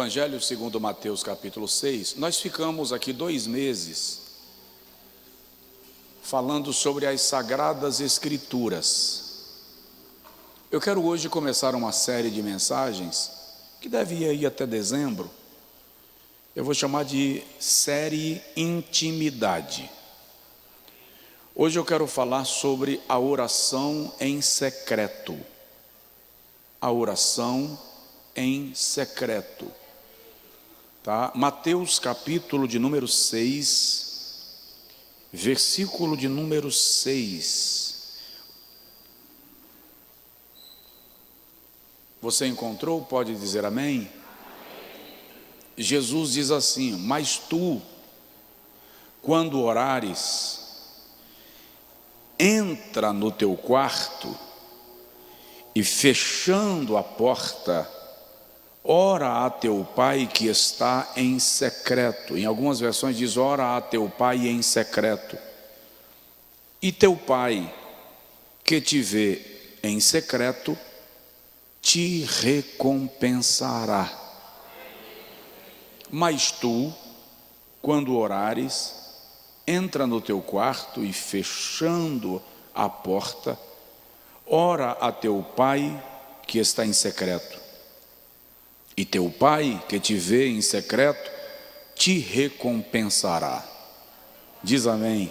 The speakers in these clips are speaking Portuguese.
Evangelho segundo Mateus capítulo 6, nós ficamos aqui 2 meses falando sobre as Sagradas Escrituras. Eu quero hoje começar uma série de mensagens que deve ir aí até dezembro. Eu vou chamar de série Intimidade. Hoje eu quero falar sobre a oração em secreto. A oração em secreto. Tá? Mateus capítulo de número 6, versículo de número 6. Você encontrou? Pode dizer amém? Jesus diz assim: mas tu, quando orares, entra no teu quarto e, fechando a porta, ora a teu pai que está em secreto. Em algumas versões diz: ora a teu pai em secreto. E teu pai que te vê em secreto te recompensará. Mas tu, quando orares, entra no teu quarto e, fechando a porta, ora a teu pai que está em secreto. E teu pai que te vê em secreto te recompensará. Diz amém.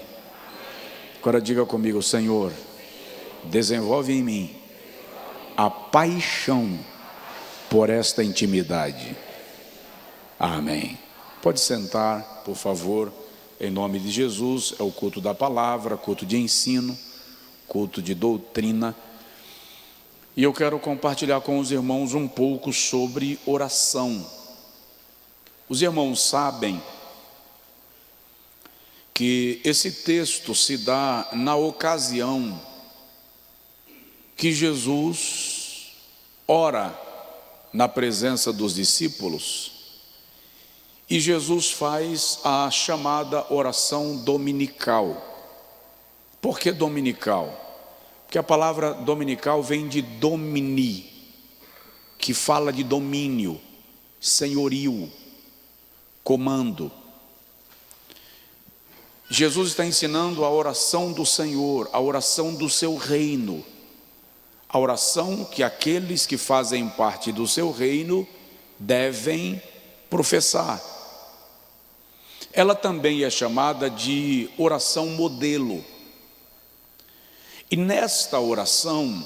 Agora diga comigo: Senhor, desenvolve em mim a paixão por esta intimidade. Amém. Pode sentar, por favor, em nome de Jesus. É o culto da palavra, culto de ensino, culto de doutrina. E eu quero compartilhar com os irmãos um pouco sobre oração. Os irmãos sabem que esse texto se dá na ocasião que Jesus ora na presença dos discípulos. E Jesus faz a chamada oração dominical. Por que dominical? Porque a palavra dominical vem de domini, que fala de domínio, senhorio, comando. Jesus está ensinando a oração do Senhor, a oração do seu reino, a oração que aqueles que fazem parte do seu reino devem professar. Ela também é chamada de oração modelo. E nesta oração,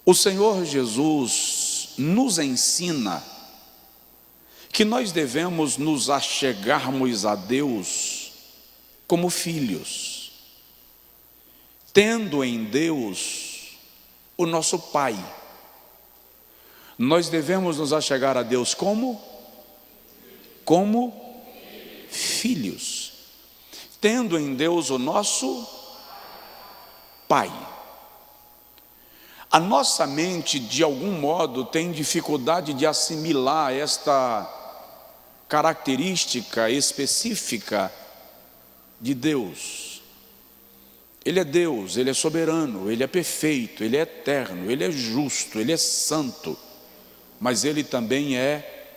o Senhor Jesus nos ensina que nós devemos nos achegarmos a Deus como filhos, tendo em Deus o nosso Pai. Nós devemos nos achegar a Deus como filhos, tendo em Deus o nosso Pai. A nossa mente, de algum modo, tem dificuldade de assimilar esta característica específica de Deus. Ele é Deus, Ele é soberano, Ele é perfeito, Ele é eterno, Ele é justo, Ele é santo, mas Ele também é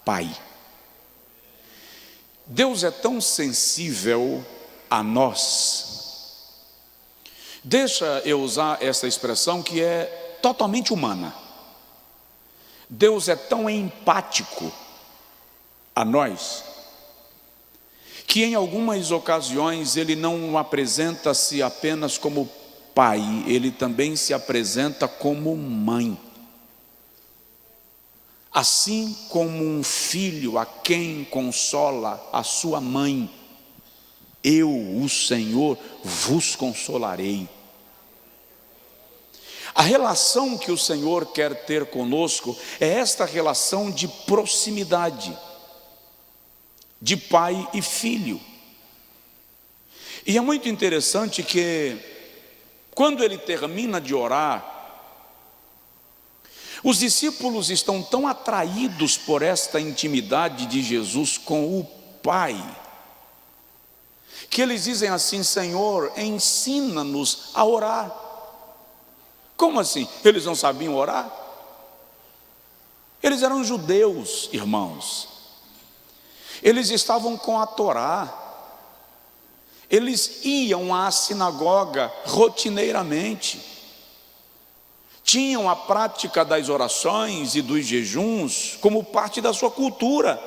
Pai. Deus é tão sensível a nós. Deixa eu usar essa expressão que é totalmente humana. Deus é tão empático a nós que em algumas ocasiões Ele não apresenta-se apenas como pai, Ele também se apresenta como mãe. Assim como um filho a quem consola a sua mãe, eu, o Senhor, vos consolarei. A relação que o Senhor quer ter conosco é esta relação de proximidade, de pai e filho. E é muito interessante que, quando ele termina de orar, os discípulos estão tão atraídos por esta intimidade de Jesus com o Pai, que eles dizem assim: Senhor, ensina-nos a orar. Como assim? Eles não sabiam orar? Eles eram judeus, irmãos. Eles estavam com a Torá. Eles iam à sinagoga rotineiramente. Tinham a prática das orações e dos jejuns como parte da sua cultura.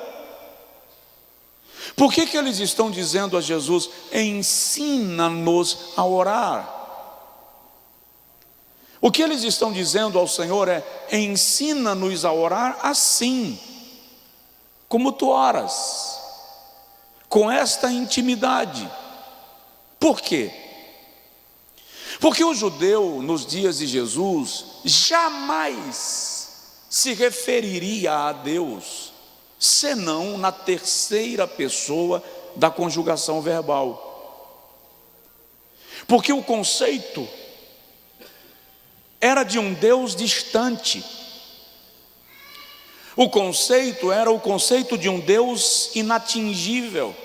Por que eles estão dizendo a Jesus: ensina-nos a orar? O que eles estão dizendo ao Senhor é: ensina-nos a orar assim, como tu oras, com esta intimidade. Por quê? Porque o judeu, nos dias de Jesus, jamais se referiria a Deus senão na terceira pessoa da conjugação verbal. Porque o conceito era de um Deus distante. O conceito era o conceito de um Deus inatingível.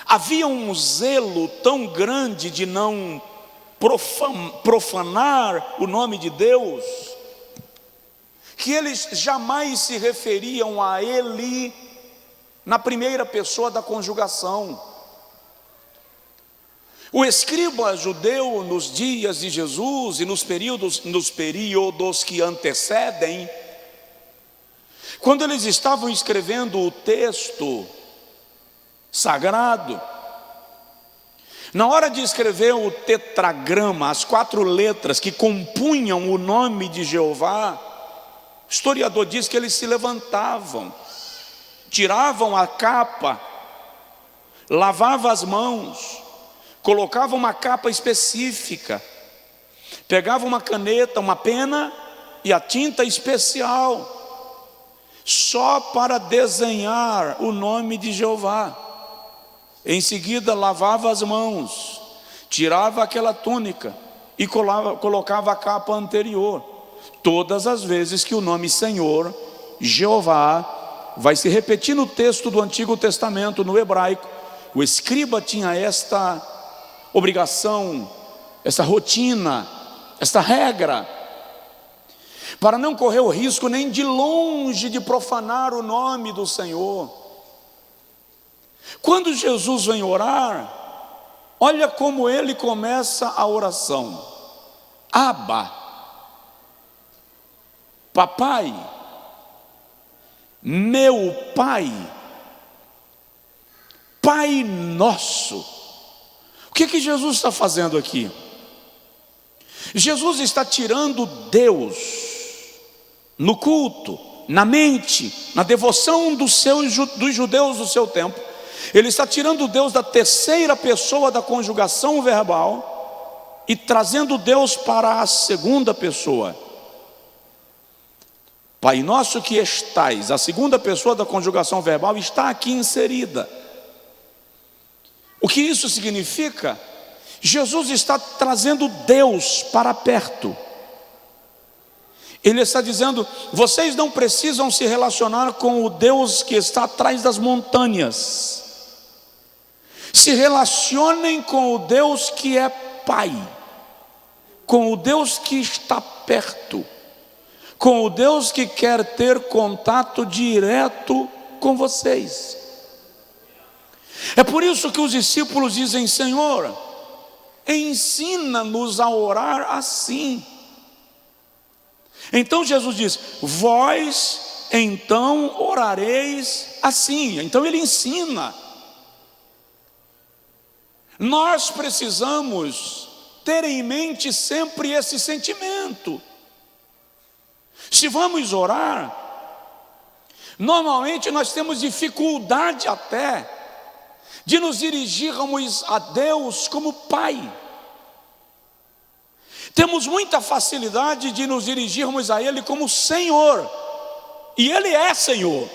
Havia um zelo tão grande de não profanar o nome de Deus, que eles jamais se referiam a Ele na primeira pessoa da conjugação. O escriba judeu, nos dias de Jesus e nos períodos que antecedem, quando eles estavam escrevendo o texto sagrado, na hora de escrever o tetragrama, as 4 letras que compunham o nome de Jeová, o historiador diz que eles se levantavam, tiravam a capa, lavavam as mãos, colocavam uma capa específica, pegavam uma caneta, uma pena e a tinta especial, só para desenhar o nome de Jeová. Em seguida lavava as mãos, tirava aquela túnica e colocava a capa anterior. Todas as vezes que o nome Senhor, Jeová, vai se repetir no texto do Antigo Testamento, no hebraico, o escriba tinha esta obrigação, essa rotina, esta regra, para não correr o risco nem de longe de profanar o nome do Senhor. Quando Jesus vem orar, olha como ele começa a oração: Abba, papai, meu pai, Pai nosso. O que Jesus está fazendo aqui? Jesus está tirando Deus no culto, na mente, na devoção dos judeus do seu tempo. Ele está tirando Deus da terceira pessoa da conjugação verbal e trazendo Deus para a segunda pessoa. Pai nosso que estais, a segunda pessoa da conjugação verbal está aqui inserida. O que isso significa? Jesus está trazendo Deus para perto. Ele está dizendo: vocês não precisam se relacionar com o Deus que está atrás das montanhas. Se relacionem com o Deus que é Pai, com o Deus que está perto, com o Deus que quer ter contato direto com vocês. É por isso que os discípulos dizem: Senhor, ensina-nos a orar assim. Então Jesus diz: vós então orareis assim. Então ele ensina. Nós precisamos ter em mente sempre esse sentimento. Se vamos orar, normalmente nós temos dificuldade até de nos dirigirmos a Deus como Pai. Temos muita facilidade de nos dirigirmos a Ele como Senhor, e Ele é Senhor,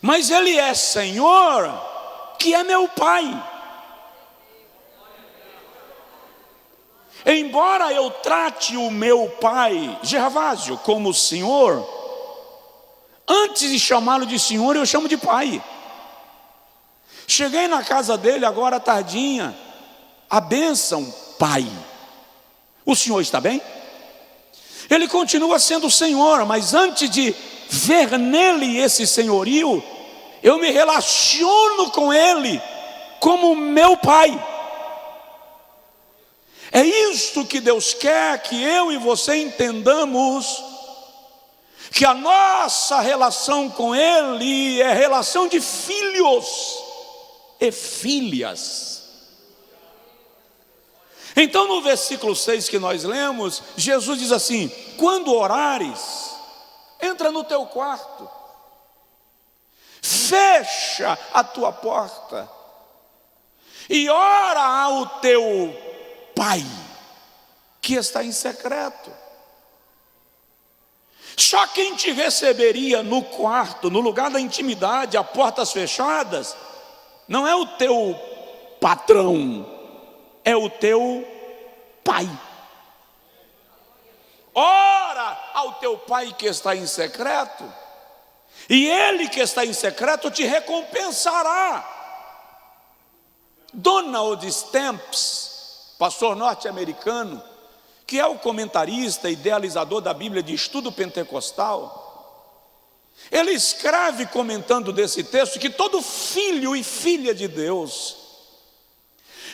mas Ele é Senhor que é meu Pai. Embora eu trate o meu pai, Gervásio, como Senhor, antes de chamá-lo de Senhor, eu chamo de Pai. Cheguei na casa dele agora tardinha, a bênção, Pai. O senhor está bem? Ele continua sendo o Senhor, mas antes de ver nele esse senhorio, eu me relaciono com Ele como meu Pai. É isto que Deus quer que eu e você entendamos, que a nossa relação com Ele é relação de filhos e filhas. Então no versículo 6 que nós lemos, Jesus diz assim: quando orares, entra no teu quarto, fecha a tua porta e ora ao teu Pai que está em secreto. Só quem te receberia no quarto, no lugar da intimidade, a portas fechadas, não é o teu patrão, é o teu Pai. Ora ao teu Pai que está em secreto, e Ele que está em secreto te recompensará. Donald Stamps, pastor norte-americano, que é o comentarista, idealizador da Bíblia de estudo pentecostal, ele escreve comentando desse texto que todo filho e filha de Deus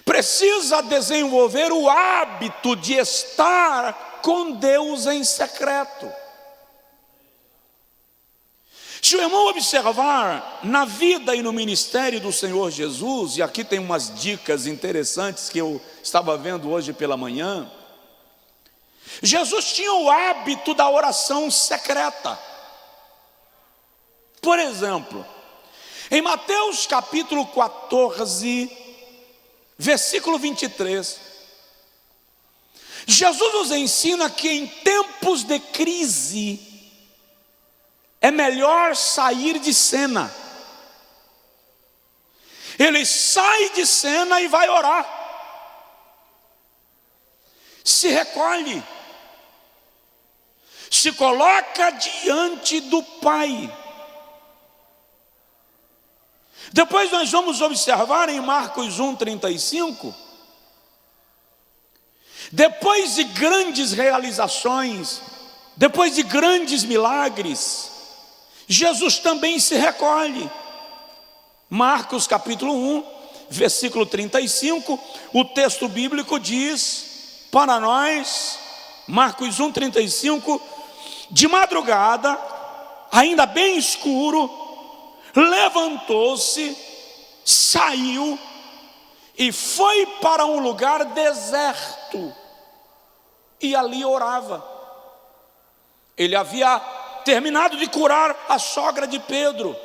precisa desenvolver o hábito de estar com Deus em secreto. Se o irmão observar na vida e no ministério do Senhor Jesus, e aqui tem umas dicas interessantes que eu estava vendo hoje pela manhã, Jesus tinha o hábito da oração secreta. Por exemplo, em Mateus capítulo 14, versículo 23, Jesus nos ensina que em tempos de crise é melhor sair de cena. Ele sai de cena e vai orar, se recolhe, se coloca diante do Pai. Depois nós vamos observar em Marcos 1:35, depois de grandes realizações, depois de grandes milagres, Jesus também se recolhe. Marcos capítulo 1, versículo 35, o texto bíblico diz para nós, Marcos 1:35, de madrugada, ainda bem escuro, levantou-se, saiu e foi para um lugar deserto e ali orava. Ele havia terminado de curar a sogra de Pedro,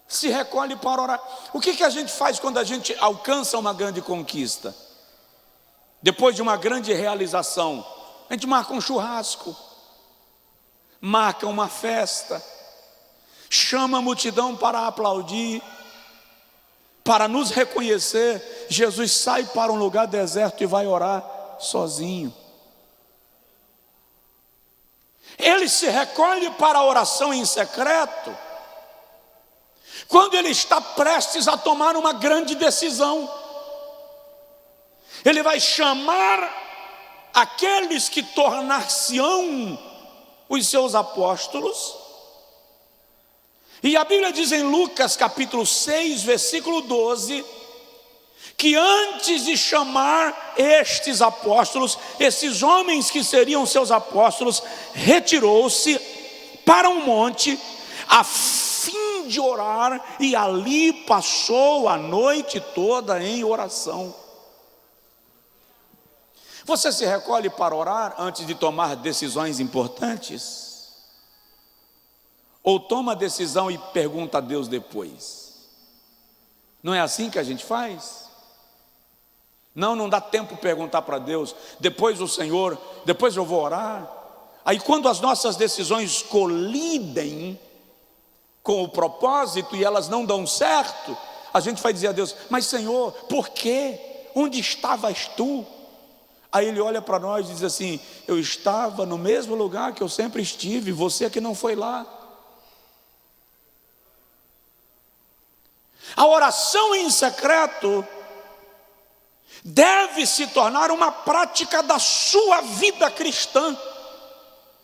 se recolhe para orar. O que a gente faz quando a gente alcança uma grande conquista? Depois de uma grande realização, a gente marca um churrasco, marca uma festa, chama a multidão para aplaudir, para nos reconhecer. Jesus sai para um lugar deserto e vai orar sozinho. Ele se recolhe para a oração em secreto quando ele está prestes a tomar uma grande decisão. Ele vai chamar aqueles que tornar-se-ão os seus apóstolos. E a Bíblia diz em Lucas capítulo 6, versículo 12, que antes de chamar estes apóstolos, esses homens que seriam seus apóstolos, retirou-se para um monte a fim de orar, e ali passou a noite toda em oração. Você se recolhe para orar antes de tomar decisões importantes? Ou toma a decisão e pergunta a Deus depois? Não é assim que a gente faz? Não dá tempo de perguntar para Deus, depois o Senhor, depois eu vou orar. Aí quando as nossas decisões colidem com o propósito e elas não dão certo, a gente vai dizer a Deus: mas Senhor, por quê? Onde estavas tu? Aí Ele olha para nós e diz assim: eu estava no mesmo lugar que eu sempre estive, você que não foi lá. A oração em secreto deve se tornar uma prática da sua vida cristã,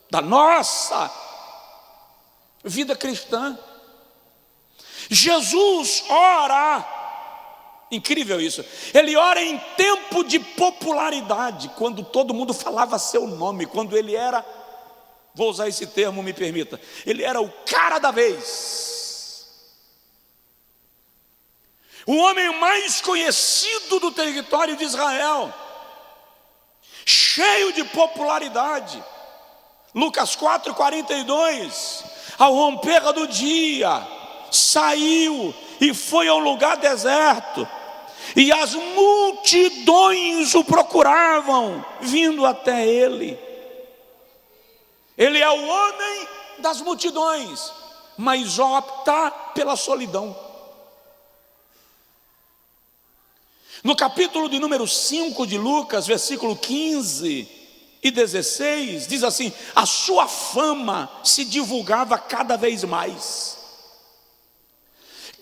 da nossa vida cristã. Jesus ora, incrível isso, ele ora em tempo de popularidade, quando todo mundo falava seu nome, quando ele era, vou usar esse termo, me permita, ele era o cara da vez, o homem mais conhecido do território de Israel, cheio de popularidade. Lucas 4:42, ao romper do dia, saiu e foi a um lugar deserto, e as multidões o procuravam, vindo até ele. Ele é o homem das multidões, mas opta pela solidão. No capítulo de número 5 de Lucas, versículo 15 e 16, diz assim: a sua fama se divulgava cada vez mais.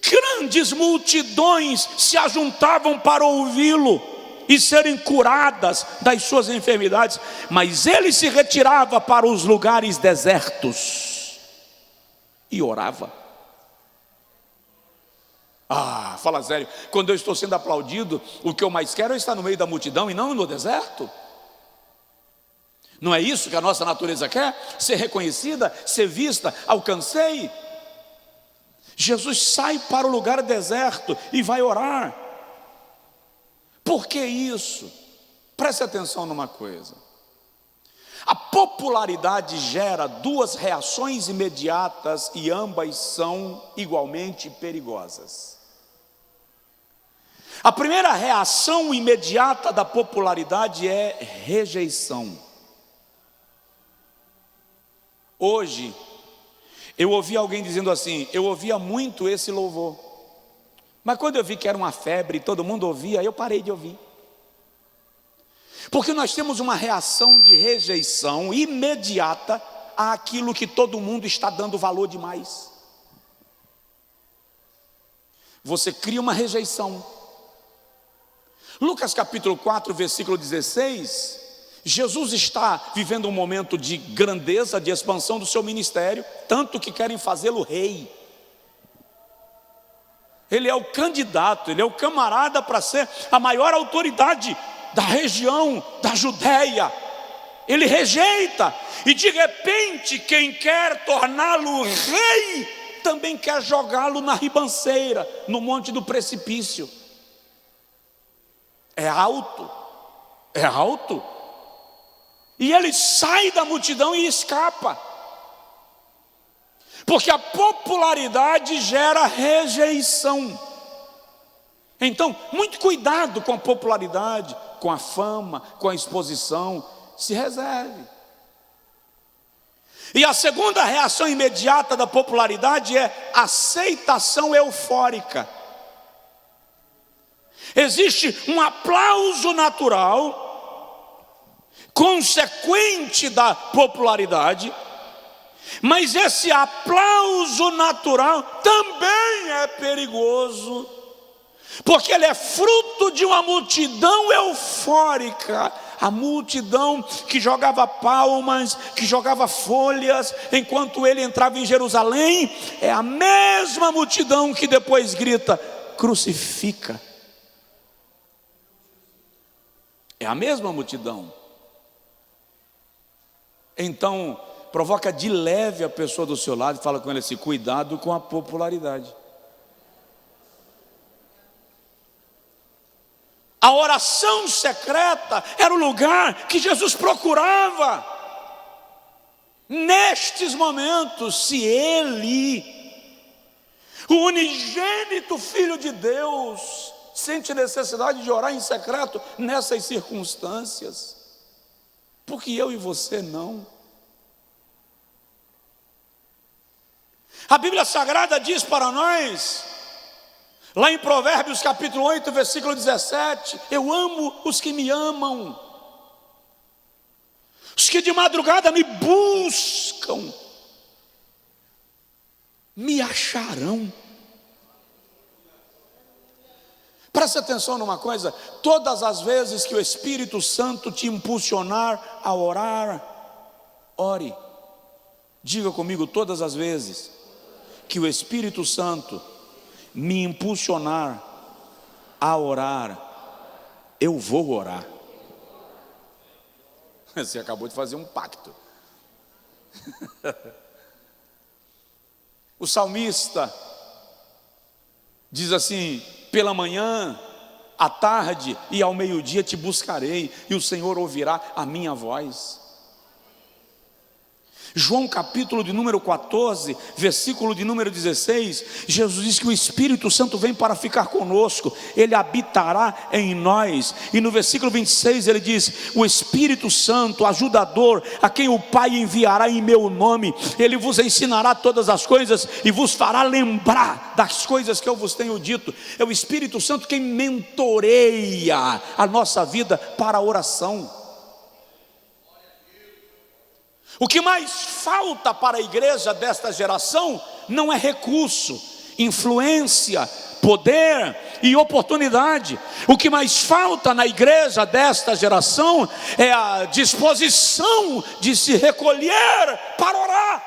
Grandes multidões se ajuntavam para ouvi-lo e serem curadas das suas enfermidades, mas ele se retirava para os lugares desertos e orava. Fala sério, quando eu estou sendo aplaudido, o que eu mais quero é estar no meio da multidão e não no deserto. Não é isso que a nossa natureza quer? Ser reconhecida, ser vista, alcancei. Jesus sai para o lugar deserto e vai orar. Por que isso? Preste atenção numa coisa. A popularidade gera duas reações imediatas e ambas são igualmente perigosas. A primeira reação imediata da popularidade é rejeição. Hoje, eu ouvi alguém dizendo assim: eu ouvia muito esse louvor, mas quando eu vi que era uma febre, todo mundo ouvia, eu parei de ouvir. Porque nós temos uma reação de rejeição imediata àquilo que todo mundo está dando valor demais. Você cria uma rejeição. Lucas capítulo 4, versículo 16, Jesus está vivendo um momento de grandeza, de expansão do seu ministério, tanto que querem fazê-lo rei. Ele é o candidato, ele é o camarada para ser a maior autoridade da região da Judéia. Ele rejeita, e de repente quem quer torná-lo rei também quer jogá-lo na ribanceira, no monte do precipício. É alto, e ele sai da multidão e escapa, porque a popularidade gera rejeição. Então, muito cuidado com a popularidade, com a fama, com a exposição. Se reserve. E a segunda reação imediata da popularidade é aceitação eufórica. Existe um aplauso natural, consequente da popularidade, mas esse aplauso natural também é perigoso, porque ele é fruto de uma multidão eufórica, a multidão que jogava palmas, que jogava folhas, enquanto ele entrava em Jerusalém, é a mesma multidão que depois grita: crucifica. É a mesma multidão. Então, provoca de leve a pessoa do seu lado e fala com ele assim: cuidado com a popularidade. A oração secreta era o lugar que Jesus procurava. Nestes momentos, se ele, o unigênito Filho de Deus, sente necessidade de orar em secreto nessas circunstâncias, porque eu e você não. A Bíblia Sagrada diz para nós, lá em Provérbios capítulo 8, versículo 17: eu amo os que me amam, os que de madrugada me buscam, me acharão. Preste atenção numa coisa: todas as vezes que o Espírito Santo te impulsionar a orar, ore. Diga comigo: todas as vezes que o Espírito Santo me impulsionar a orar, eu vou orar. Você acabou de fazer um pacto. O salmista diz assim: pela manhã, à tarde e ao meio-dia te buscarei, e o Senhor ouvirá a minha voz. João capítulo de número 14, versículo de número 16, Jesus diz que o Espírito Santo vem para ficar conosco, Ele habitará em nós. E no versículo 26 ele diz: o Espírito Santo, ajudador, a quem o Pai enviará em meu nome, Ele vos ensinará todas as coisas e vos fará lembrar das coisas que eu vos tenho dito. É o Espírito Santo quem mentoreia a nossa vida para a oração. O que mais falta para a igreja desta geração não é recurso, influência, poder e oportunidade. O que mais falta na igreja desta geração é a disposição de se recolher para orar.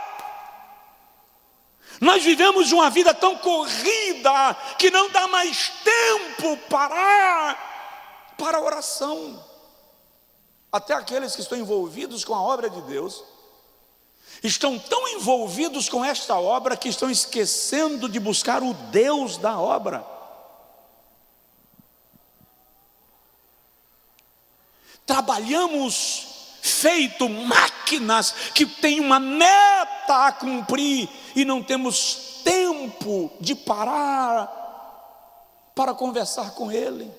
Nós vivemos uma vida tão corrida que não dá mais tempo para a oração. Até aqueles que estão envolvidos com a obra de Deus estão tão envolvidos com esta obra que estão esquecendo de buscar o Deus da obra. Trabalhamos feito máquinas que têm uma meta a cumprir e não temos tempo de parar para conversar com Ele.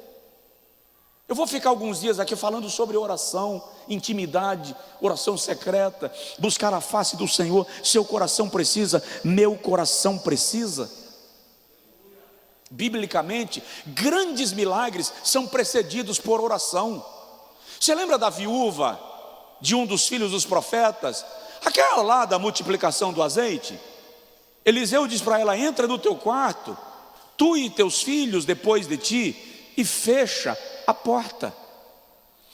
Eu vou ficar alguns dias aqui falando sobre oração, intimidade, oração secreta, buscar a face do Senhor. Seu coração precisa, meu coração precisa. Biblicamente, grandes milagres são precedidos por oração. Você lembra da viúva de um dos filhos dos profetas? Aquela lá da multiplicação do azeite. Eliseu diz para ela: entra no teu quarto, tu e teus filhos depois de ti, e fecha a porta.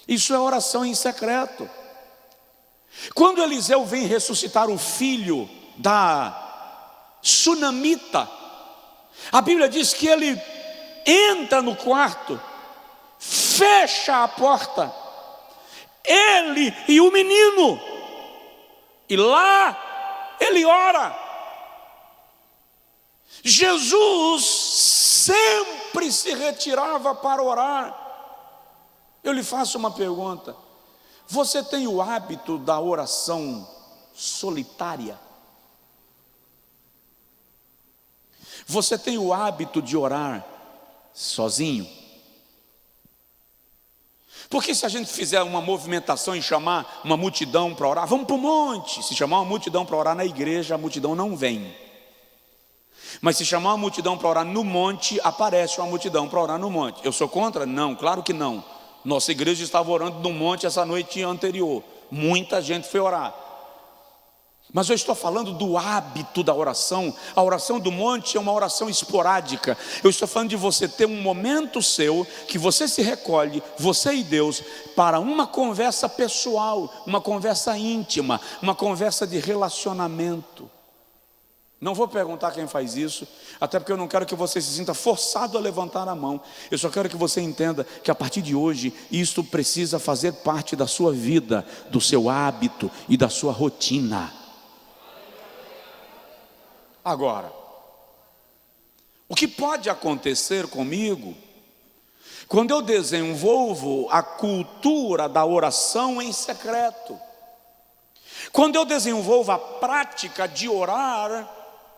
Isso é oração em secreto. Quando Eliseu vem ressuscitar o filho da sunamita, a Bíblia diz que ele entra no quarto, fecha a porta, ele e o menino, e lá ele ora. Jesus sempre se retirava para orar. Eu lhe faço uma pergunta: você tem o hábito da oração solitária? Você tem o hábito de orar sozinho? Porque se a gente fizer uma movimentação e chamar uma multidão para orar, vamos para o monte. Se chamar uma multidão para orar na igreja, a multidão não vem. Mas se chamar uma multidão para orar no monte, aparece uma multidão para orar no monte. Eu sou contra? Não, claro que não. Nossa igreja estava orando no monte essa noite anterior. Muita gente foi orar. Mas eu estou falando do hábito da oração. A oração do monte é uma oração esporádica. Eu estou falando de você ter um momento seu, que você se recolhe, você e Deus, para uma conversa pessoal, uma conversa íntima, uma conversa de relacionamento. Não vou perguntar quem faz isso, até porque eu não quero que você se sinta forçado a levantar a mão. Eu só quero que você entenda que a partir de hoje, isto precisa fazer parte da sua vida, do seu hábito e da sua rotina. Agora, o que pode acontecer comigo quando eu desenvolvo a cultura da oração em secreto? Quando eu desenvolvo a prática de orar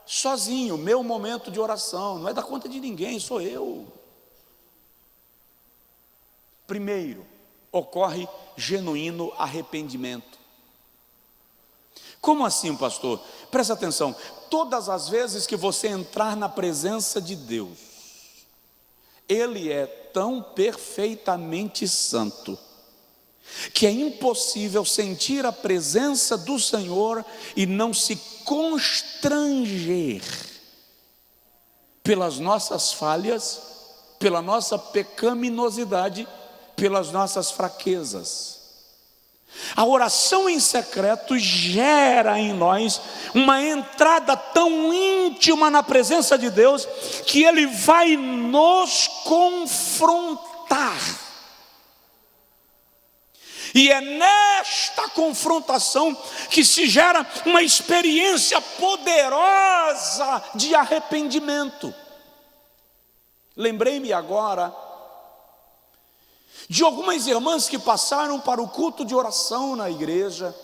sozinho, meu momento de oração, não é da conta de ninguém, sou eu. Primeiro, ocorre genuíno arrependimento. Como assim, pastor? Presta atenção, todas as vezes que você entrar na presença de Deus, Ele é tão perfeitamente santo, que é impossível sentir a presença do Senhor e não se constranger pelas nossas falhas pela nossa pecaminosidade, pelas nossas fraquezas. A oração em secreto gera em nós uma entrada tão íntima na presença de Deus, que Ele vai nos confrontar. E é nesta confrontação que se gera uma experiência poderosa de arrependimento. Lembrei-me agora de algumas irmãs que passaram para o culto de oração na igreja.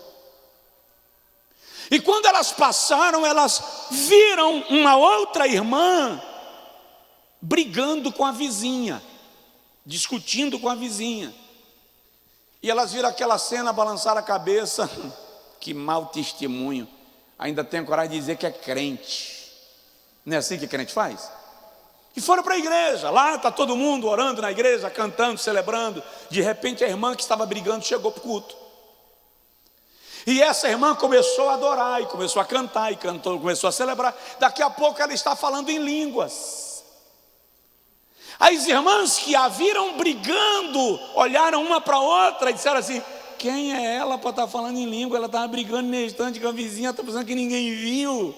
E quando elas passaram, elas viram uma outra irmã brigando com a vizinha, discutindo com a vizinha. E elas viram aquela cena, balançaram a cabeça. Que mau testemunho. Ainda tem coragem de dizer que é crente. Não é assim que crente faz? E foram para a igreja. Lá está todo mundo orando na igreja, cantando, celebrando. De repente a irmã que estava brigando chegou para o culto. E essa irmã começou a adorar, e começou a cantar, e cantou, começou a celebrar. Daqui a pouco ela está falando em línguas. As irmãs que a viram brigando, olharam uma para a outra e disseram assim: quem é ela para estar falando em língua? Ela estava brigando no instante com a vizinha, está pensando que ninguém viu.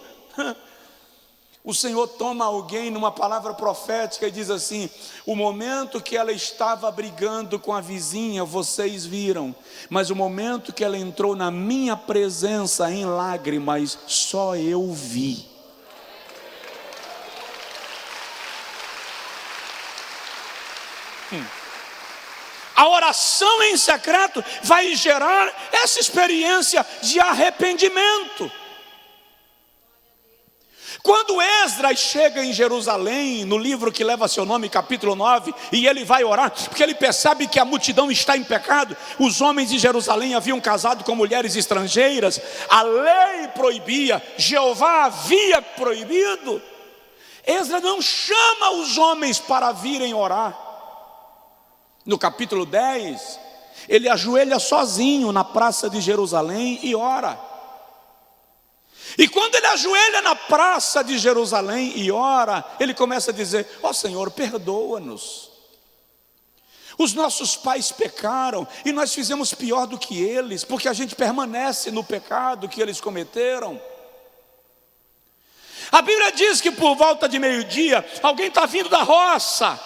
O Senhor toma alguém numa palavra profética e diz assim: o momento que ela estava brigando com a vizinha, vocês viram, mas o momento que ela entrou na minha presença em lágrimas, só eu vi. A oração em secreto vai gerar essa experiência de arrependimento. Quando Esdras chega em Jerusalém, no livro que leva seu nome, capítulo 9, e ele vai orar, porque ele percebe que a multidão está em pecado. Os homens de Jerusalém haviam casado com mulheres estrangeiras, a lei proibia, Jeová havia proibido. Esdras não chama os homens para virem orar. No capítulo 10, ele ajoelha sozinho na praça de Jerusalém e ora. E quando ele ajoelha na praça de Jerusalém e ora, ele começa a dizer: ó Senhor, perdoa-nos. Os nossos pais pecaram e nós fizemos pior do que eles, porque a gente permanece no pecado que eles cometeram. A Bíblia diz que por volta de meio-dia, alguém está vindo da roça,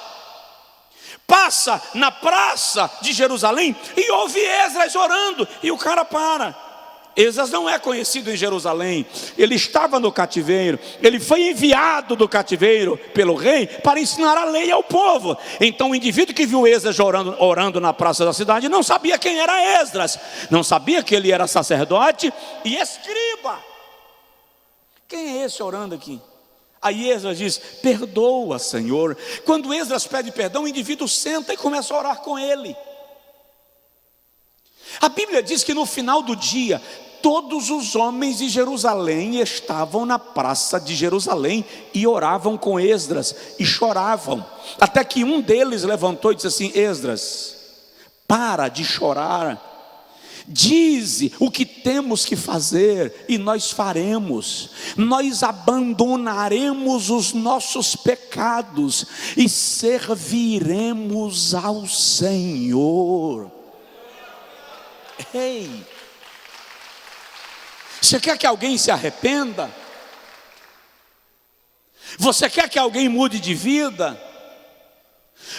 passa na praça de Jerusalém e ouve Esdras orando, e o cara para. Esdras não é conhecido em Jerusalém, ele estava no cativeiro, ele foi enviado do cativeiro pelo rei para ensinar a lei ao povo. Então o indivíduo que viu Esdras orando na praça da cidade não sabia quem era Esdras, não sabia que ele era sacerdote e escriba. Quem é esse orando aqui? Aí Esdras diz: perdoa, Senhor. Quando Esdras pede perdão, o indivíduo senta e começa a orar com ele. A Bíblia diz que no final do dia, todos os homens de Jerusalém estavam na praça de Jerusalém e oravam com Esdras e choravam. Até que um deles levantou e disse assim: Esdras, para de chorar. Dize o que temos que fazer e nós faremos. Nós abandonaremos os nossos pecados e serviremos ao Senhor. Ei, você quer que alguém se arrependa? Você quer que alguém mude de vida?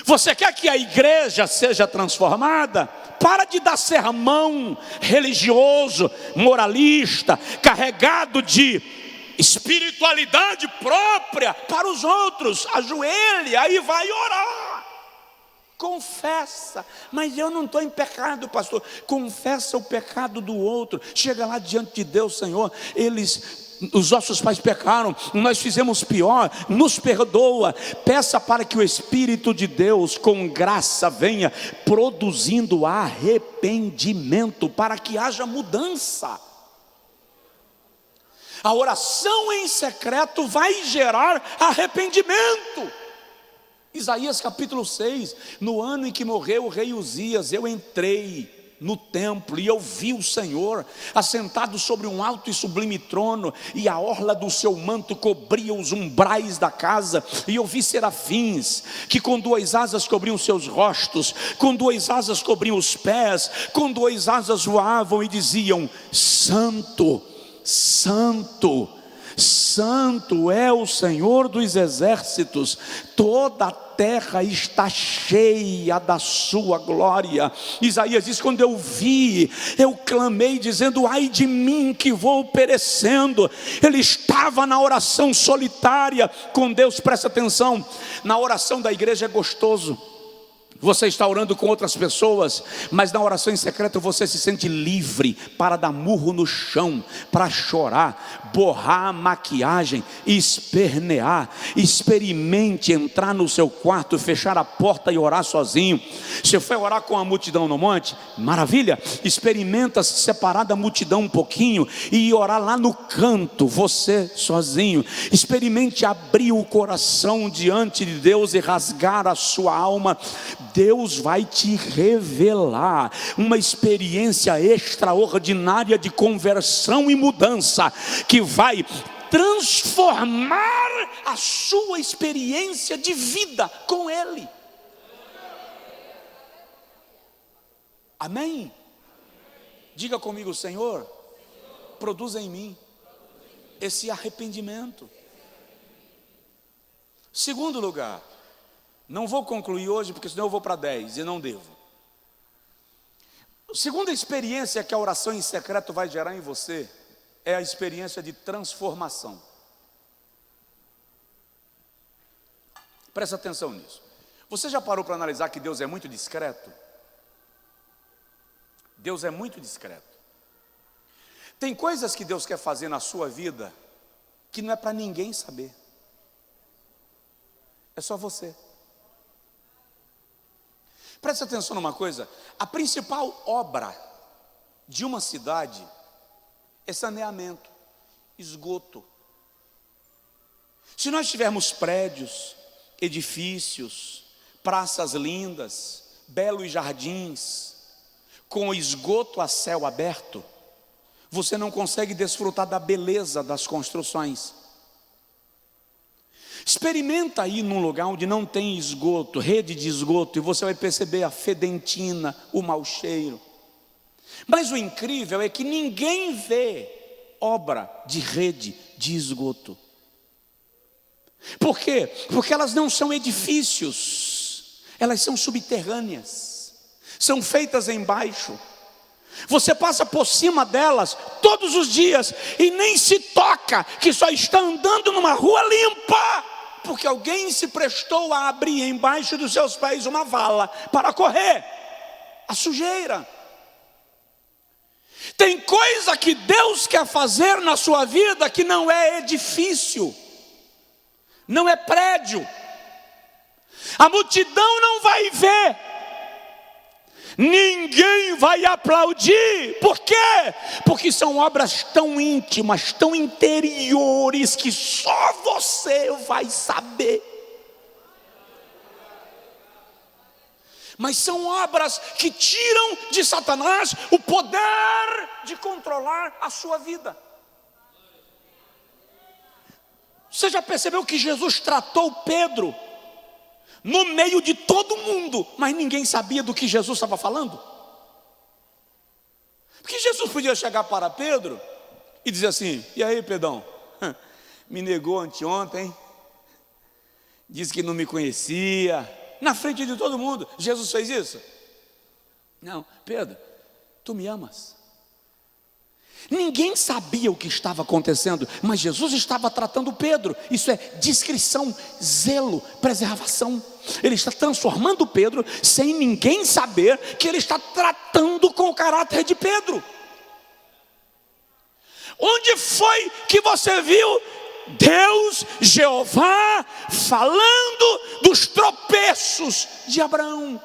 Você quer que a igreja seja transformada? Para de dar sermão religioso, moralista, carregado de espiritualidade própria para os outros. Ajoelhe, aí vai orar. Confessa: mas eu não estou em pecado, pastor. Confessa o pecado do outro. Chega lá diante de Deus: Senhor, os nossos pais pecaram, nós fizemos pior, nos perdoa. Peça para que o Espírito de Deus com graça venha produzindo arrependimento, para que haja mudança. A oração em secreto vai gerar arrependimento. Isaías capítulo 6, no ano em que morreu o rei Uzias, eu entrei no templo, e eu vi o Senhor assentado sobre um alto e sublime trono, e a orla do seu manto cobria os umbrais da casa, e eu vi serafins, que com 2 asas cobriam seus rostos, com 2 asas cobriam os pés, com 2 asas voavam e diziam: Santo, Santo, Santo é o Senhor dos exércitos, toda a terra está cheia da sua glória. Isaías diz: quando eu vi, eu clamei dizendo: ai de mim que vou perecendo. Ele estava na oração solitária com Deus. Presta atenção, na oração da igreja é gostoso. Você está orando com outras pessoas, mas na oração em secreto você se sente livre para dar murro no chão, para chorar, borrar a maquiagem, espernear. Experimente entrar no seu quarto, fechar a porta e orar sozinho. Você foi orar com a multidão no monte? Maravilha! Experimenta se separar da multidão um pouquinho e orar lá no canto, você sozinho. Experimente abrir o coração diante de Deus e rasgar a sua alma. Deus vai te revelar uma experiência extraordinária de conversão e mudança, que vai transformar a sua experiência de vida com Ele. Amém? Diga comigo: Senhor, produza em mim esse arrependimento. Segundo lugar, não vou concluir hoje, porque senão eu vou para 10 e não devo. A segunda experiência que a oração em secreto vai gerar em você é a experiência de transformação. Presta atenção nisso. Você já parou para analisar que Deus é muito discreto? Deus é muito discreto. Tem coisas que Deus quer fazer na sua vida que não é para ninguém saber. É só você. Presta atenção numa coisa: a principal obra de uma cidade é saneamento, esgoto. Se nós tivermos prédios, edifícios, praças lindas, belos jardins, com esgoto a céu aberto, você não consegue desfrutar da beleza das construções. Experimenta ir num lugar onde não tem esgoto, rede de esgoto, e você vai perceber a fedentina, o mau cheiro. Mas o incrível é que ninguém vê obra de rede de esgoto. Por quê? Porque elas não são edifícios, elas são subterrâneas, são feitas embaixo. Você passa por cima delas todos os dias e nem se toca que só está andando numa rua limpa, porque alguém se prestou a abrir embaixo dos seus pés uma vala para correr a sujeira. Tem coisa que Deus quer fazer na sua vida que não é edifício, não é prédio. A multidão não vai ver, ninguém vai aplaudir. Por quê? Porque são obras tão íntimas, tão interiores, que só você vai saber. Mas são obras que tiram de Satanás o poder de controlar a sua vida. Você já percebeu que Jesus tratou Pedro no meio de todo mundo, mas ninguém sabia do que Jesus estava falando? Porque Jesus podia chegar para Pedro e dizer assim: e aí, Pedrão, me negou anteontem, disse que não me conhecia, na frente de todo mundo. Jesus fez isso? Não. Pedro, tu me amas? Ninguém sabia o que estava acontecendo, mas Jesus estava tratando Pedro. Isso é discrição, zelo, preservação. Ele está transformando Pedro sem ninguém saber que ele está tratando com o caráter de Pedro. Onde foi que você viu Deus, Jeová, falando dos tropeços de Abraão,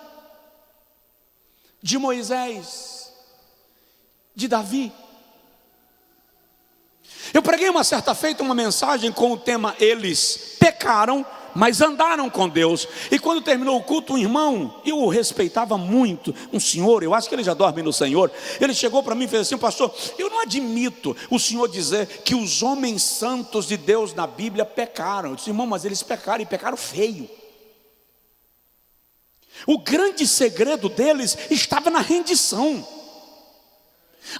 de Moisés, de Davi? Eu preguei uma certa feita uma mensagem com o tema: eles pecaram, mas andaram com Deus. E quando terminou o culto, um irmão, eu o respeitava muito, um senhor, eu acho que ele já dorme no Senhor, ele chegou para mim e fez assim: pastor, eu não admito o senhor dizer que os homens santos de Deus na Bíblia pecaram. Eu disse: irmão, mas eles pecaram, e pecaram feio. O grande segredo deles estava na rendição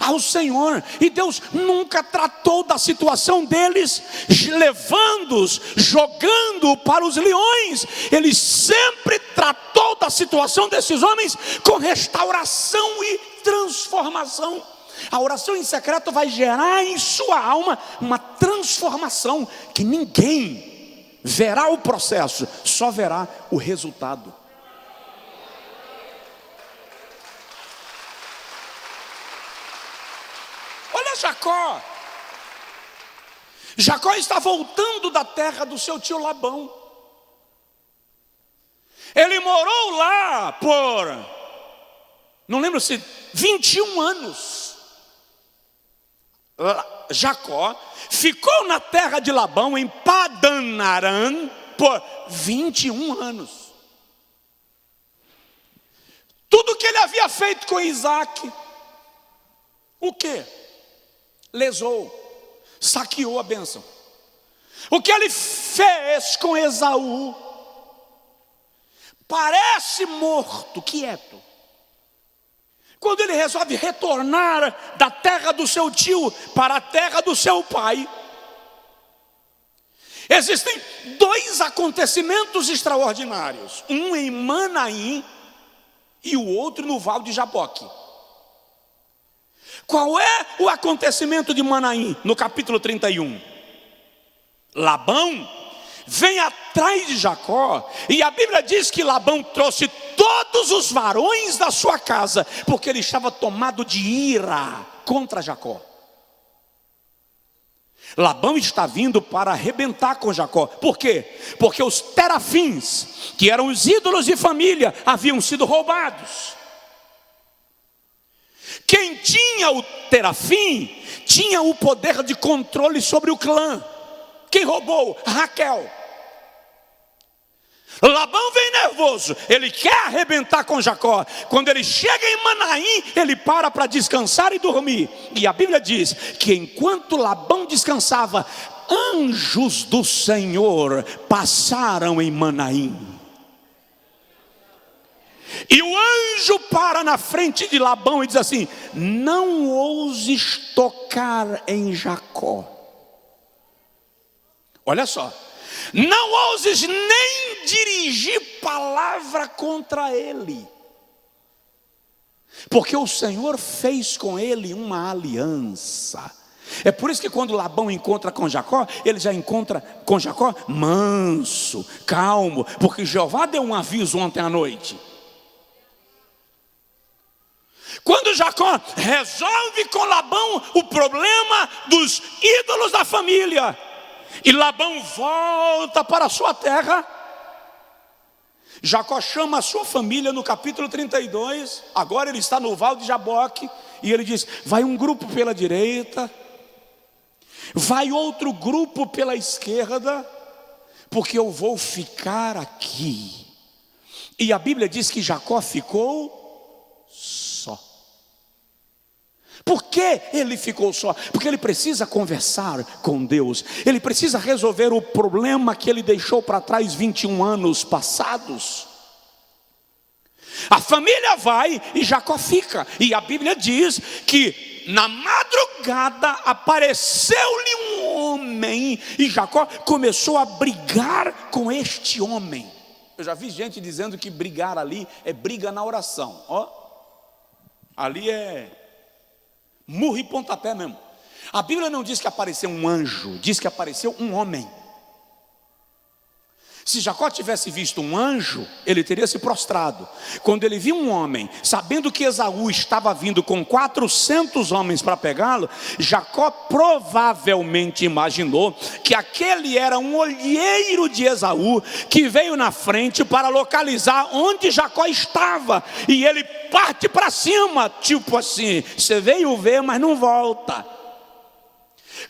ao Senhor, e Deus nunca tratou da situação deles, levando-os, jogando para os leões. Ele sempre tratou da situação desses homens com restauração e transformação. A oração em secreto vai gerar em sua alma uma transformação que ninguém verá o processo, só verá o resultado. Jacó está voltando da terra do seu tio Labão. Ele morou lá por, não lembro se 21 anos. Jacó ficou na terra de Labão, em Padan Aram, por 21 anos. Tudo que ele havia feito com Isaac, o quê? Lesou, saqueou a bênção. O que ele fez com Esaú, parece morto, quieto. Quando ele resolve retornar da terra do seu tio para a terra do seu pai, existem dois acontecimentos extraordinários: um em Manaim e o outro no Vale de Jaboque. Qual é o acontecimento de Manaim? No capítulo 31. Labão vem atrás de Jacó, e a Bíblia diz que Labão trouxe todos os varões da sua casa, porque ele estava tomado de ira contra Jacó. Labão está vindo para arrebentar com Jacó. Por quê? Porque os terafins, que eram os ídolos de família, haviam sido roubados. Quem tinha o terafim tinha o poder de controle sobre o clã. Quem roubou? Raquel. Labão vem nervoso, ele quer arrebentar com Jacó. Quando ele chega em Manaim, ele para descansar e dormir. E a Bíblia diz que enquanto Labão descansava, anjos do Senhor passaram em Manaim. E o anjo para na frente de Labão e diz assim: não ouses tocar em Jacó. Olha só, não ouses nem dirigir palavra contra ele, porque o Senhor fez com ele uma aliança. É por isso que quando Labão encontra com Jacó, ele já encontra com Jacó manso, calmo, porque Jeová deu um aviso ontem à noite. Quando Jacó resolve com Labão o problema dos ídolos da família, e Labão volta para a sua terra, Jacó chama a sua família no capítulo 32, agora ele está no Vale de Jaboque, e ele diz: vai um grupo pela direita, vai outro grupo pela esquerda, porque eu vou ficar aqui. E a Bíblia diz que Jacó ficou só. Por que ele ficou só? Porque ele precisa conversar com Deus. Ele precisa resolver o problema que ele deixou para trás 21 anos passados. A família vai e Jacó fica. E a Bíblia diz que na madrugada apareceu-lhe um homem, e Jacó começou a brigar com este homem. Eu já vi gente dizendo que brigar ali é briga na oração. Ó, ali é murro e pontapé mesmo. A Bíblia não diz que apareceu um anjo, diz que apareceu um homem. Se Jacó tivesse visto um anjo, ele teria se prostrado. Quando ele viu um homem, sabendo que Esaú estava vindo com 400 homens para pegá-lo, Jacó provavelmente imaginou que aquele era um olheiro de Esaú, que veio na frente para localizar onde Jacó estava. E ele parte para cima, tipo assim: você veio ver, mas não volta.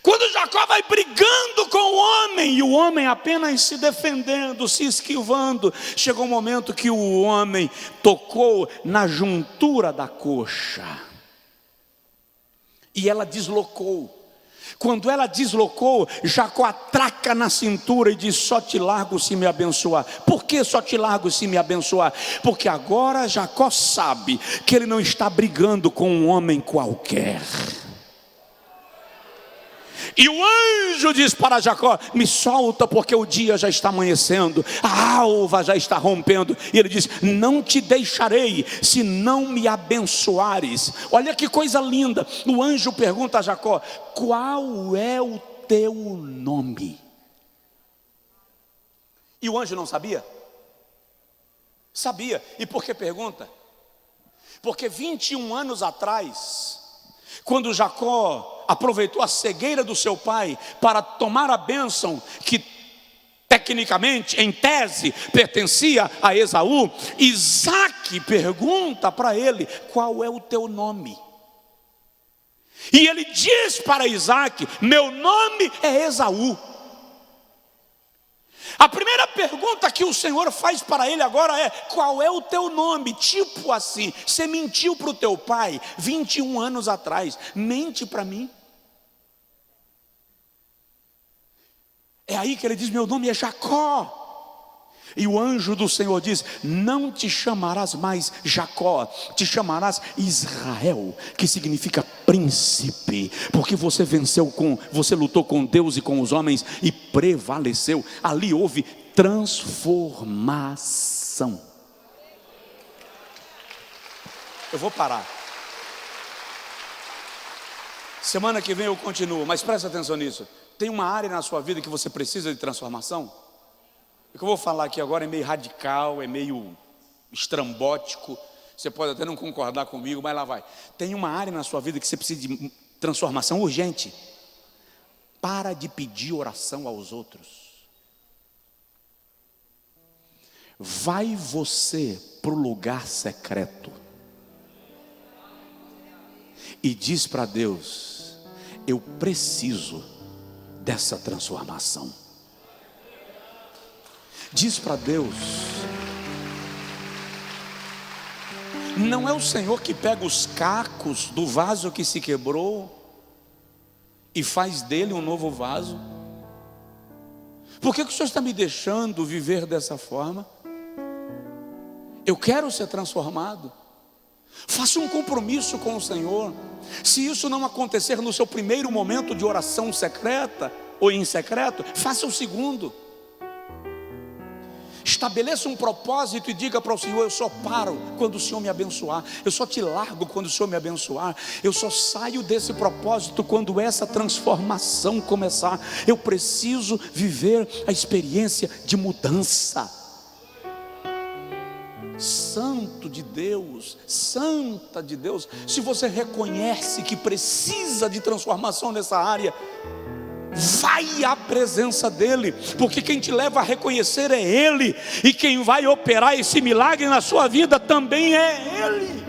Quando Jacó vai brigando com o homem, e o homem apenas se defendendo, se esquivando. Chegou um momento que o homem tocou na juntura da coxa e ela deslocou. Quando ela deslocou, Jacó atraca na cintura e diz: só te largo se me abençoar. Por que só te largo se me abençoar? Porque agora Jacó sabe que ele não está brigando com um homem qualquer. E o anjo diz para Jacó: me solta, porque o dia já está amanhecendo, a alva já está rompendo. E ele diz: não te deixarei se não me abençoares. Olha que coisa linda. O anjo pergunta a Jacó: qual é o teu nome? E o anjo não sabia? Sabia. E por que pergunta? Porque 21 anos atrás, quando Jacó aproveitou a cegueira do seu pai para tomar a bênção que tecnicamente, em tese, pertencia a Esaú, Isaque pergunta para ele: qual é o teu nome? E ele diz para Isaque: meu nome é Esaú. A primeira pergunta que o Senhor faz para ele agora é: qual é o teu nome? Tipo assim, você mentiu para o teu pai 21 anos atrás, mente para mim. É aí que ele diz: meu nome é Jacó. E o anjo do Senhor diz: não te chamarás mais Jacó, te chamarás Israel, que significa príncipe, porque você você lutou com Deus e com os homens e prevaleceu. Ali houve transformação. Eu vou parar. Semana que vem eu continuo, mas presta atenção nisso. Tem uma área na sua vida que você precisa de transformação? O que eu vou falar aqui agora é meio radical, é meio estrambótico. Você pode até não concordar comigo, mas lá vai. Tem uma área na sua vida que você precisa de transformação urgente. Para de pedir oração aos outros. Vai você para o lugar secreto e diz para Deus: eu preciso dessa transformação. Diz para Deus. Não é o Senhor que pega os cacos do vaso que se quebrou e faz dele um novo vaso? Por que o Senhor está me deixando viver dessa forma? Eu quero ser transformado. Faça um compromisso com o Senhor. Se isso não acontecer no seu primeiro momento de oração secreta ou em secreto, faça o segundo. Estabeleça um propósito e diga para o Senhor: eu só paro quando o Senhor me abençoar, eu só te largo quando o Senhor me abençoar, eu só saio desse propósito quando essa transformação começar. Eu preciso viver a experiência de mudança. Santo de Deus, santa de Deus, se você reconhece que precisa de transformação nessa área, vai à presença dele, porque quem te leva a reconhecer é ele, e quem vai operar esse milagre na sua vida também é ele.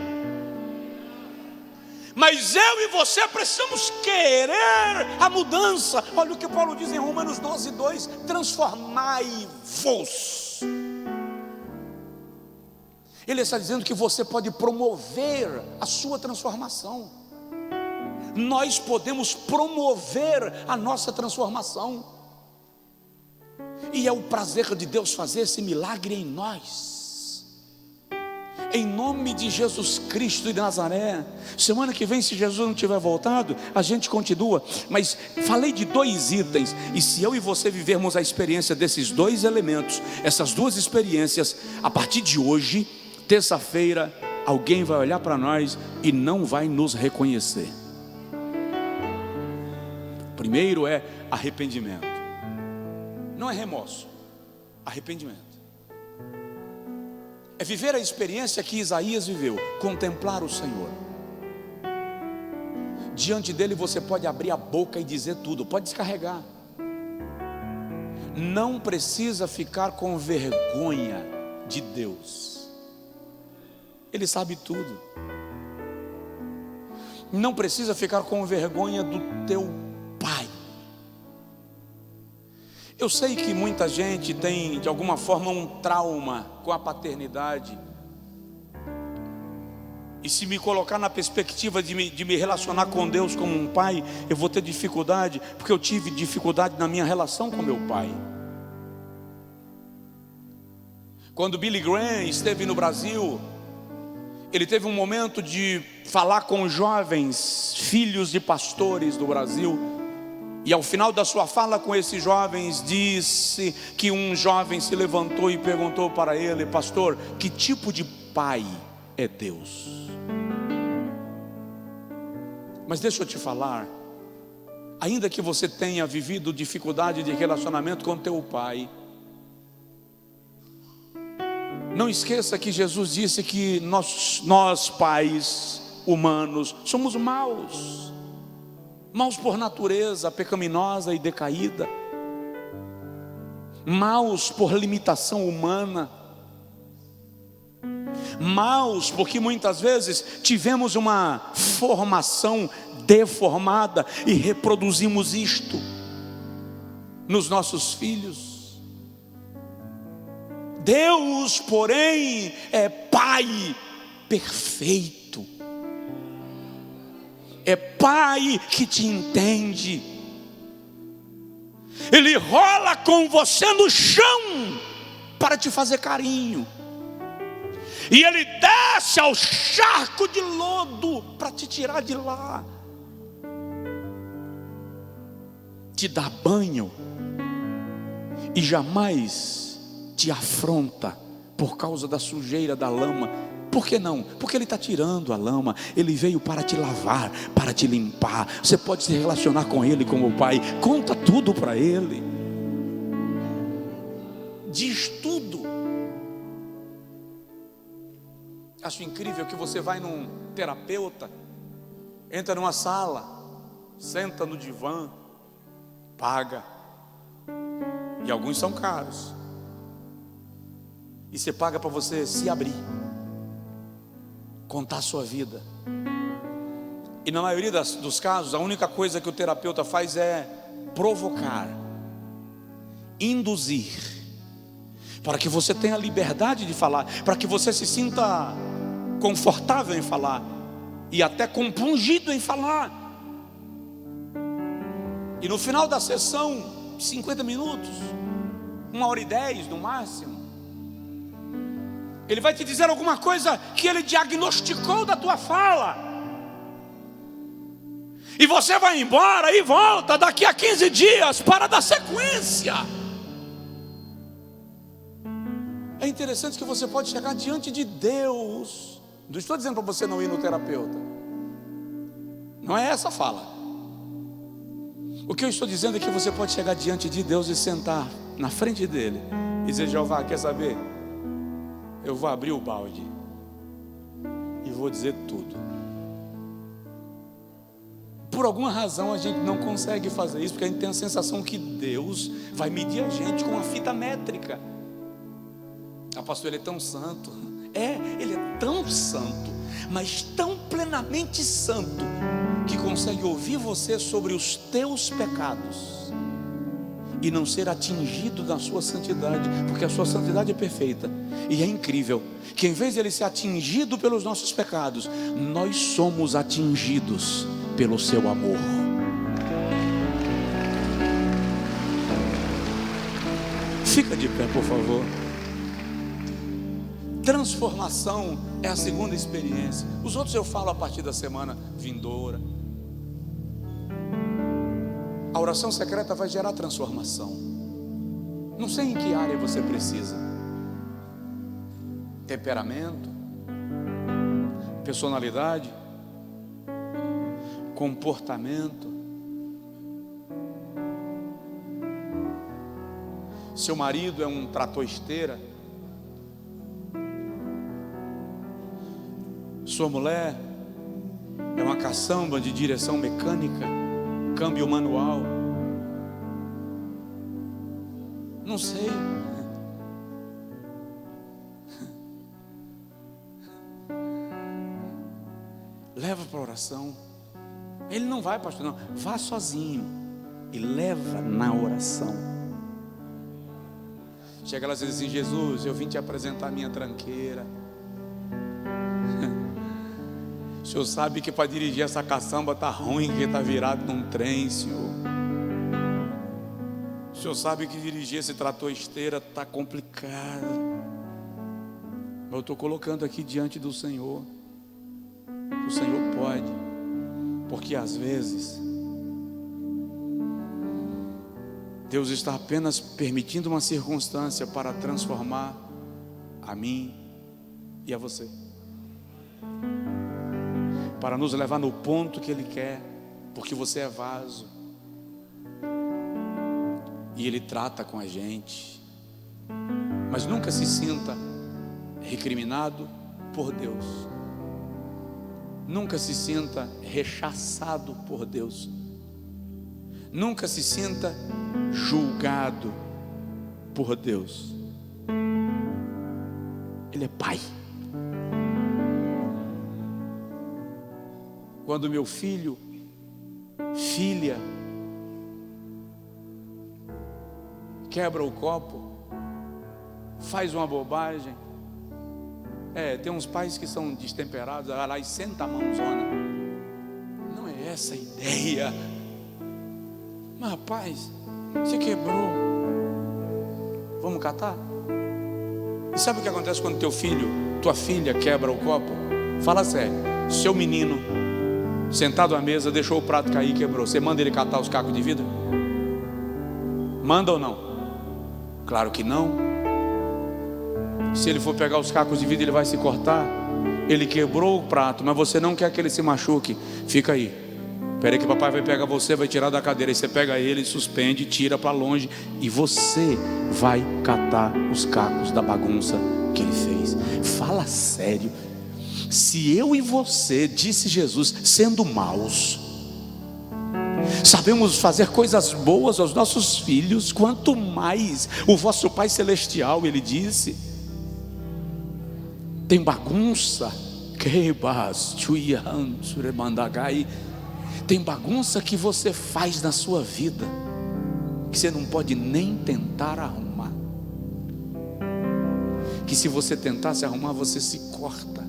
Mas eu e você precisamos querer a mudança. Olha o que Paulo diz em Romanos 12:2: transformai-vos. Ele está dizendo que você pode promover a sua transformação. Nós podemos promover a nossa transformação. E é o prazer de Deus fazer esse milagre em nós. Em nome de Jesus Cristo de Nazaré. Semana que vem, se Jesus não tiver voltado, a gente continua. Mas falei de 2 itens. E se eu e você vivermos a experiência desses 2 elementos, essas 2 experiências, a partir de hoje, terça-feira, alguém vai olhar para nós e não vai nos reconhecer. Primeiro é arrependimento. Não é remorso, arrependimento. É viver a experiência que Isaías viveu, contemplar o Senhor. Diante dele você pode abrir a boca e dizer tudo, pode descarregar. Não precisa ficar com vergonha de Deus. Ele sabe tudo. Não precisa ficar com vergonha do teu pai. Eu sei que muita gente tem, de alguma forma, um trauma com a paternidade. E se me colocar na perspectiva de me relacionar com Deus como um pai, eu vou ter dificuldade, porque eu tive dificuldade na minha relação com meu pai. Quando Billy Graham esteve no Brasil, ele teve um momento de falar com os jovens, filhos de pastores do Brasil. E ao final da sua fala com esses jovens, disse que um jovem se levantou e perguntou para ele: pastor, que tipo de pai é Deus? Mas deixa eu te falar, ainda que você tenha vivido dificuldade de relacionamento com teu pai, não esqueça que Jesus disse que nós pais humanos somos maus. Maus por natureza pecaminosa e decaída, maus por limitação humana, maus porque muitas vezes tivemos uma formação deformada e reproduzimos isto nos nossos filhos. Deus, porém, é Pai perfeito. É Pai que te entende. Ele rola com você no chão para te fazer carinho, e Ele desce ao charco de lodo para te tirar de lá, te dá banho e jamais te afronta por causa da sujeira, da lama. Por que não? Porque Ele está tirando a lama. Ele veio para te lavar, para te limpar. Você pode se relacionar com Ele como o Pai. Conta tudo para Ele, diz tudo. Acho incrível que você vai num terapeuta, entra numa sala, senta no divã, paga, e alguns são caros, e você paga para você se abrir, contar a sua vida. E na maioria dos casos, a única coisa que o terapeuta faz é provocar, induzir, para que você tenha liberdade de falar, para que você se sinta confortável em falar, e até compungido em falar. E no final da sessão, 50 minutos, 1h10 no máximo, ele vai te dizer alguma coisa que ele diagnosticou da tua fala, e você vai embora e volta daqui a 15 dias para dar sequência. É interessante que você pode chegar diante de Deus. Não estou dizendo para você não ir no terapeuta, não é essa a fala. O que eu estou dizendo é que você pode chegar diante de Deus e sentar na frente dele e dizer: Jeová, quer saber? Eu vou abrir o balde e vou dizer tudo. Por alguma razão a gente não consegue fazer isso, porque a gente tem a sensação que Deus vai medir a gente com uma fita métrica. Ah, pastor, ele é tão santo. Ele é tão santo, mas tão plenamente santo, que consegue ouvir você sobre os teus pecados e não ser atingido na sua santidade, porque a sua santidade é perfeita. E é incrível que em vez de ele ser atingido pelos nossos pecados, nós somos atingidos pelo seu amor. Fica de pé, por favor. Transformação é a segunda experiência. Os outros eu falo a partir da semana vindoura. A oração secreta vai gerar transformação. Não sei em que área você precisa. Temperamento, personalidade, comportamento. Seu marido é um trator-esteira, sua mulher é uma caçamba de direção mecânica, câmbio manual. Não sei. Leva para a oração. Ele não vai, pastor, não. Vá sozinho e leva na oração. Chega lá e diz assim: Jesus, eu vim te apresentar a minha tranqueira. O Senhor sabe que para dirigir essa caçamba está ruim, que está virado num trem, Senhor. O Senhor sabe que dirigir esse trator esteira está complicado. Mas eu estou colocando aqui diante do Senhor. O Senhor pode, porque às vezes Deus está apenas permitindo uma circunstância para transformar a mim e a você, para nos levar no ponto que Ele quer, porque você é vaso, e Ele trata com a gente. Mas nunca se sinta recriminado por Deus, nunca se sinta rechaçado por Deus, nunca se sinta julgado por Deus. Ele é Pai. Quando meu filho, filha, quebra o copo, faz uma bobagem, tem uns pais que são destemperados, vai lá e senta a mãozona. Não é essa a ideia. Mas rapaz, você quebrou, vamos catar? E sabe o que acontece quando teu filho, tua filha quebra o copo? Fala sério, seu menino sentado à mesa deixou o prato cair e quebrou, você manda ele catar os cacos de vidro? Manda ou não? Claro que não. Se ele for pegar os cacos de vidro, ele vai se cortar. Ele quebrou o prato, mas você não quer que ele se machuque. Fica aí, espera aí que papai vai pegar você, vai tirar da cadeira. Aí você pega ele, suspende, tira para longe, e você vai catar os cacos da bagunça que ele fez. Fala sério. Se eu e você, disse Jesus, sendo maus, sabemos fazer coisas boas aos nossos filhos, quanto mais o vosso Pai Celestial, Ele disse. Tem bagunça, tem bagunça que você faz na sua vida, que você não pode nem tentar arrumar, que se você tentar se arrumar, você se corta,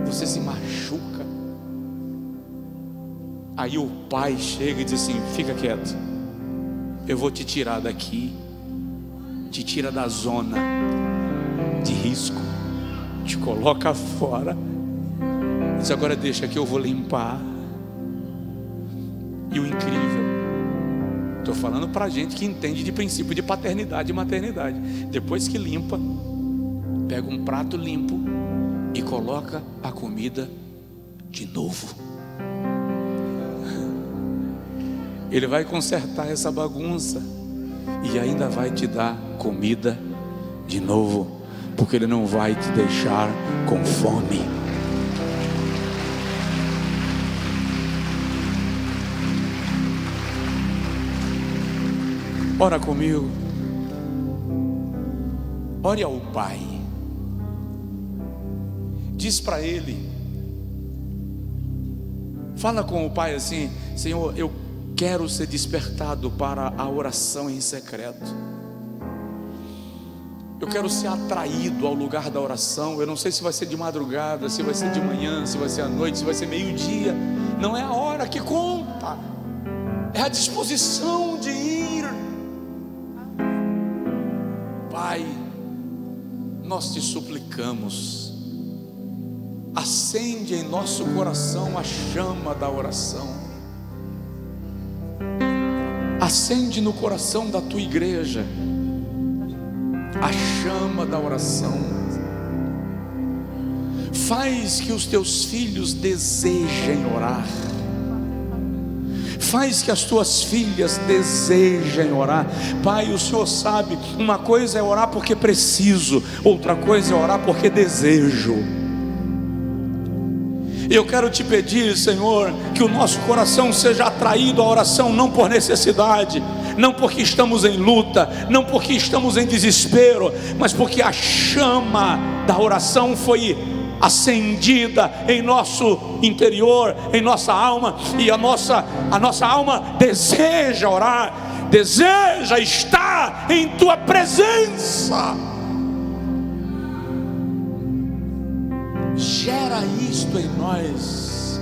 você se machuca. Aí o pai chega e diz assim: fica quieto, eu vou te tirar daqui, te tira da zona de risco, te coloca fora, diz: agora deixa que eu vou limpar. E o incrível, estou falando para gente que entende de princípio de paternidade e maternidade, depois que limpa, pega um prato limpo e coloca a comida de novo. Ele vai consertar essa bagunça e ainda vai te dar comida de novo, porque Ele não vai te deixar com fome. Ora comigo, ore ao Pai, diz para Ele, fala com o Pai assim: Senhor, eu quero ser despertado para a oração em secreto. Eu quero ser atraído ao lugar da oração. Eu não sei se vai ser de madrugada, se vai ser de manhã, se vai ser à noite, se vai ser meio-dia. Não é a hora que conta, é a disposição de ir. Pai, nós te suplicamos, acende em nosso coração a chama da oração. Acende no coração da tua igreja a chama da oração. Faz que os teus filhos desejem orar. Faz que as tuas filhas desejem orar. Pai, o Senhor sabe, uma coisa é orar porque preciso, outra coisa é orar porque desejo. Eu quero te pedir, Senhor, que o nosso coração seja atraído à oração, não por necessidade, não porque estamos em luta, não porque estamos em desespero, mas porque a chama da oração foi acendida em nosso interior, em nossa alma, e a nossa alma deseja orar. deseja estar em tua presença. Gera isto em nós,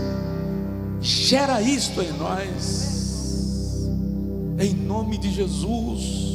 gera isto em nós, em nome de Jesus.